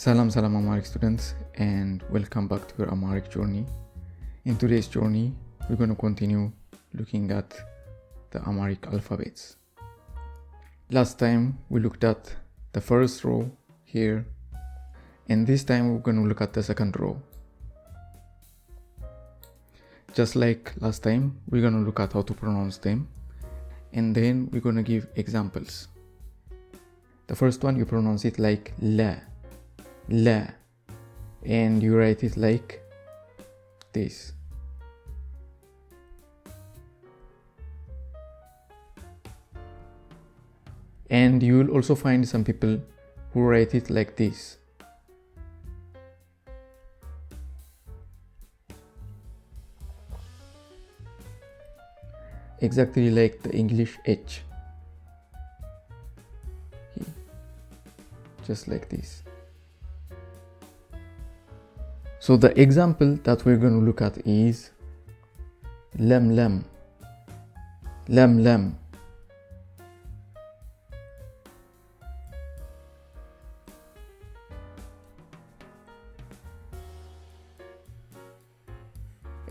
Salam Amharic students, and welcome back to your Amharic journey. In today's journey, we're going to continue looking at the Amharic alphabets. Last time we looked at the first row here, and this time we're going to look at the second row. Just like last time, we're going to look at how to pronounce them, and then we're going to give examples. The first one, you pronounce it like la, la, and you write it like this. And you will also find some people who write it like this. Exactly like the English H. Just like this. So the example that we're going to look at is lam lam, lam lam.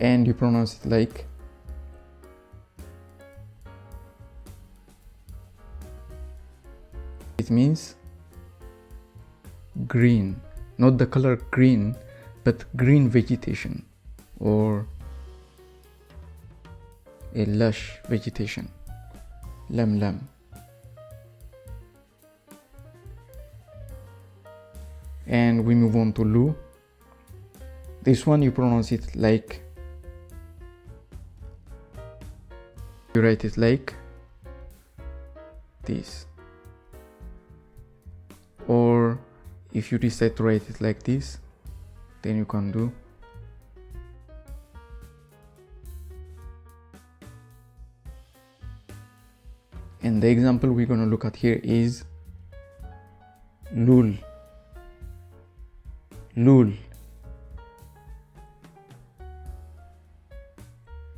And you pronounce it like it means green, not the color green, but green vegetation or a lush vegetation. Lam lam. And we move on to lu. This one you pronounce it like, you write it like this, or if you decide to write it like this, then you can do and the example we're going to look at here is lul, lul,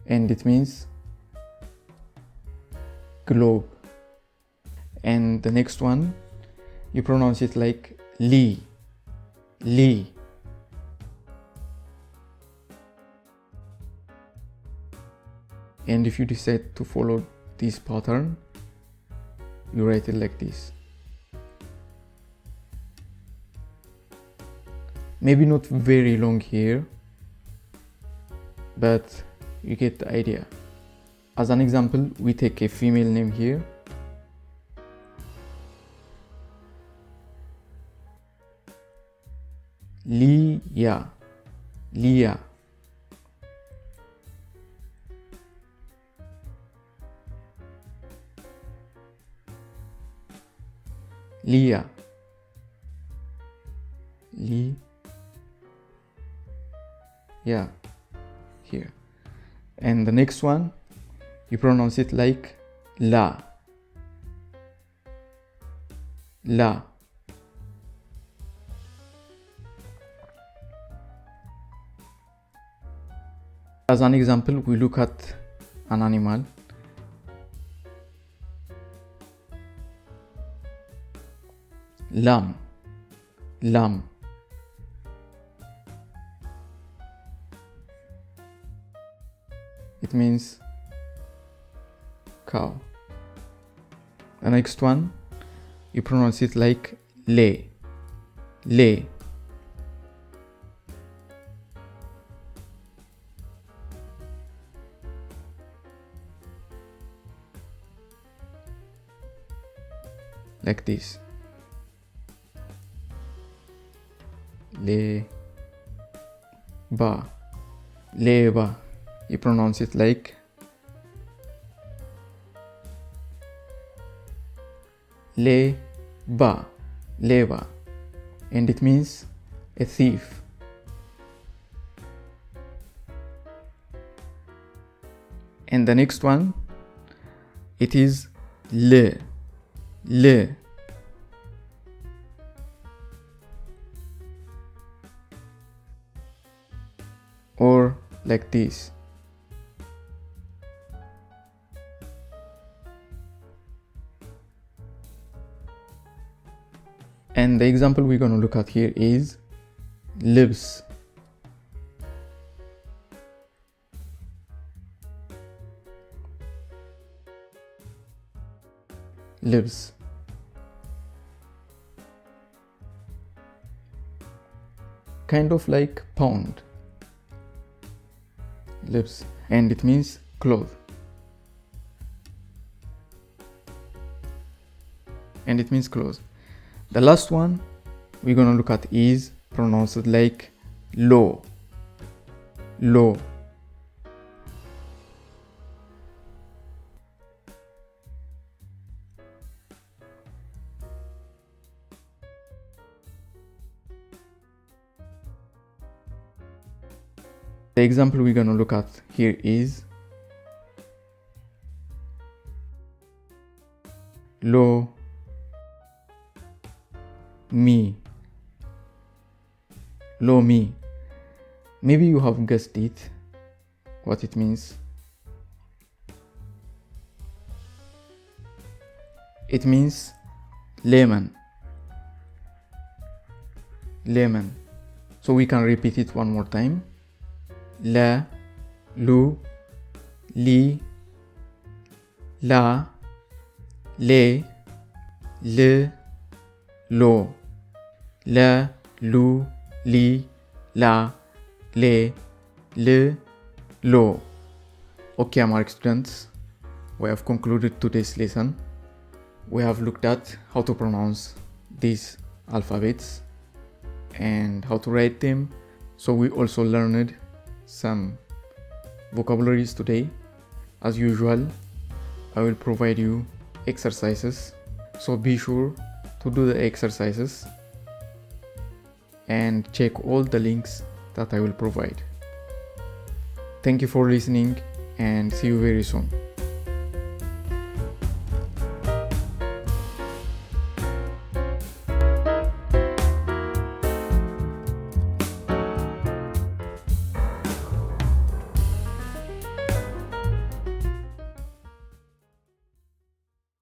and it means globe. And the next one you pronounce it like li, li, and if you decide to follow this pattern, you write it like this. Maybe not very long here, but you get the idea. As an example, we take a female name here. Lia, Lia. Lia, Li, yeah, here. And the next one, you pronounce it like la, la. As an example, we look at an animal. Lamb, lamb. It means cow. The next one, you pronounce it like le, le. Like this. Le ba, leba. You pronounce it like le ba, leba, and it means a thief. And the next one, it is le, le. Or like this. And the example we're going to look at here is lips. Lips. Kind of like pound. Lips. And it means cloth. And it means clothes. The last one we're gonna look at is pronounced like low. Low. The example we're gonna look at here is low me. Low me. Maybe you have guessed it, what it means. It means lemon. Lemon. So we can repeat it one more time. La, lu, li, la, le, le, lo. La, lu, li, la, le, le, lo. Okay, Amharic students, we have concluded today's lesson. We have looked at how to pronounce these alphabets and how to write them. So we also learned some vocabularies today. As usual, I will provide you exercises. So be sure to do the exercises and check all the links that I will provide. Thank you for listening and see you very soon.